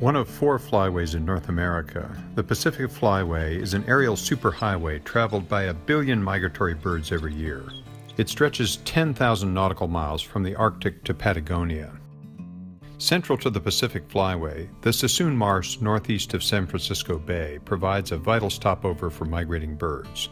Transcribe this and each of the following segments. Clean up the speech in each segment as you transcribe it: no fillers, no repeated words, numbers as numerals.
One of 4 flyways in North America, the Pacific Flyway is an aerial superhighway traveled by 1 billion migratory birds every year. It stretches 10,000 nautical miles from the Arctic to Patagonia. Central to the Pacific Flyway, the Sassoon Marsh northeast of San Francisco Bay provides a vital stopover for migrating birds.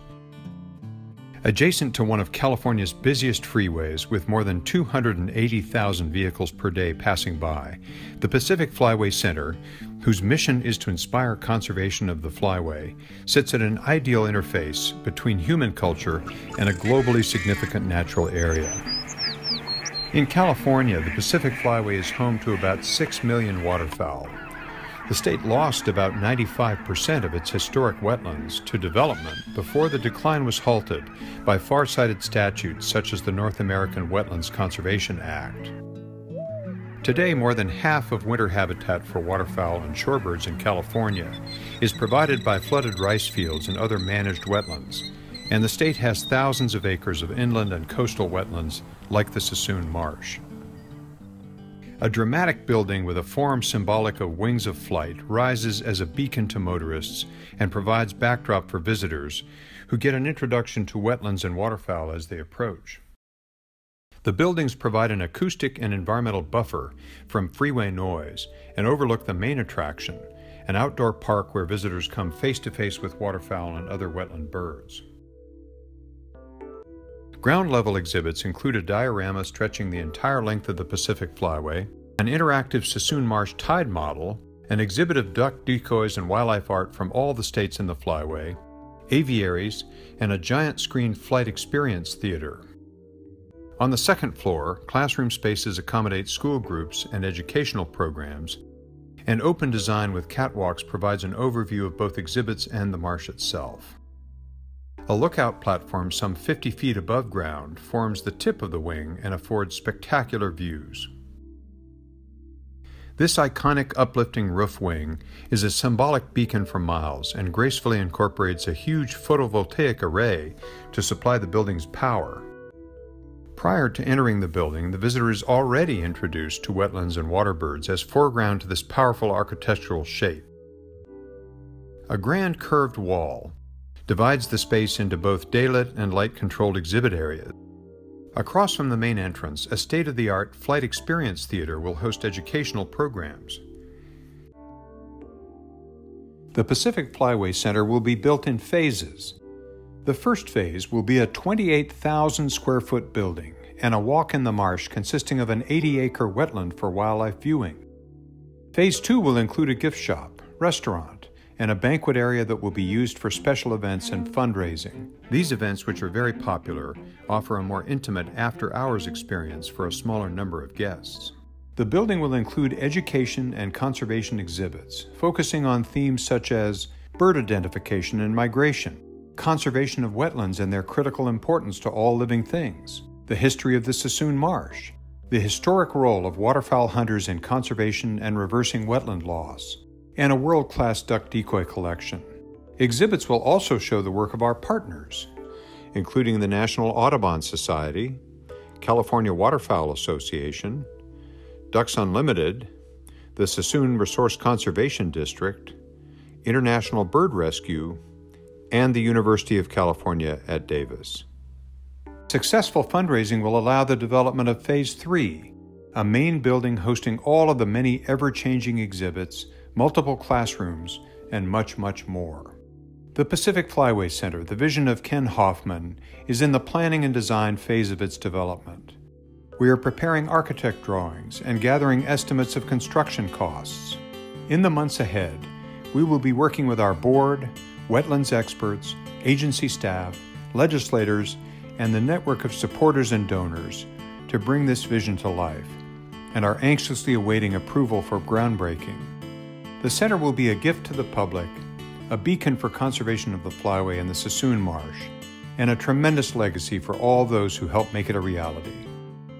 Adjacent to one of California's busiest freeways with more than 280,000 vehicles per day passing by, the Pacific Flyway Center, whose mission is to inspire conservation of the Flyway, sits at an ideal interface between human culture and a globally significant natural area. In California, the Pacific Flyway is home to about 6 million waterfowl. The state lost about 95% of its historic wetlands to development before the decline was halted by far-sighted statutes such as the North American Wetlands Conservation Act. Today, more than half of winter habitat for waterfowl and shorebirds in California is provided by flooded rice fields and other managed wetlands, and the state has thousands of acres of inland and coastal wetlands like the Sassoon Marsh. A dramatic building with a form symbolic of wings of flight rises as a beacon to motorists and provides backdrop for visitors who get an introduction to wetlands and waterfowl as they approach. The buildings provide an acoustic and environmental buffer from freeway noise and overlook the main attraction, an outdoor park where visitors come face-to-face with waterfowl and other wetland birds. Ground-level exhibits include a diorama stretching the entire length of the Pacific Flyway, an interactive Sassoon Marsh tide model, an exhibit of duck decoys and wildlife art from all the states in the Flyway, aviaries, and a giant screen flight experience theater. On the second floor, classroom spaces accommodate school groups and educational programs, and open design with catwalks provides an overview of both exhibits and the marsh itself. A lookout platform some 50 feet above ground forms the tip of the wing and affords spectacular views. This iconic uplifting roof wing is a symbolic beacon for miles and gracefully incorporates a huge photovoltaic array to supply the building's power. Prior to entering the building, the visitor is already introduced to wetlands and waterbirds as foreground to this powerful architectural shape. A grand curved wall divides the space into both daylit and light-controlled exhibit areas. Across from the main entrance, a state-of-the-art flight experience theater will host educational programs. The Pacific Flyway Center will be built in phases. The first phase will be a 28,000 square foot building and a walk in the marsh consisting of an 80-acre wetland for wildlife viewing. Phase 2 will include a gift shop, restaurant, and a banquet area that will be used for special events and fundraising. These events, which are very popular, offer a more intimate after-hours experience for a smaller number of guests. The building will include education and conservation exhibits, focusing on themes such as bird identification and migration, conservation of wetlands and their critical importance to all living things, the history of the Sassoon Marsh, the historic role of waterfowl hunters in conservation and reversing wetland loss, and a world-class duck decoy collection. Exhibits will also show the work of our partners, including the National Audubon Society, California Waterfowl Association, Ducks Unlimited, the Sassoon Resource Conservation District, International Bird Rescue, and the University of California at Davis. Successful fundraising will allow the development of Phase 3, a main building hosting all of the many ever-changing exhibits, multiple classrooms, and much, much more. The Pacific Flyway Center, the vision of Ken Hoffman, is in the planning and design phase of its development. We are preparing architect drawings and gathering estimates of construction costs. In the months ahead, we will be working with our board, wetlands experts, agency staff, legislators, and the network of supporters and donors to bring this vision to life, and are anxiously awaiting approval for groundbreaking. The center will be a gift to the public, a beacon for conservation of the Flyway and the Sassoon Marsh, and a tremendous legacy for all those who help make it a reality.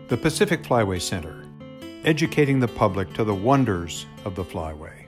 The Pacific Flyway Center, educating the public to the wonders of the Flyway.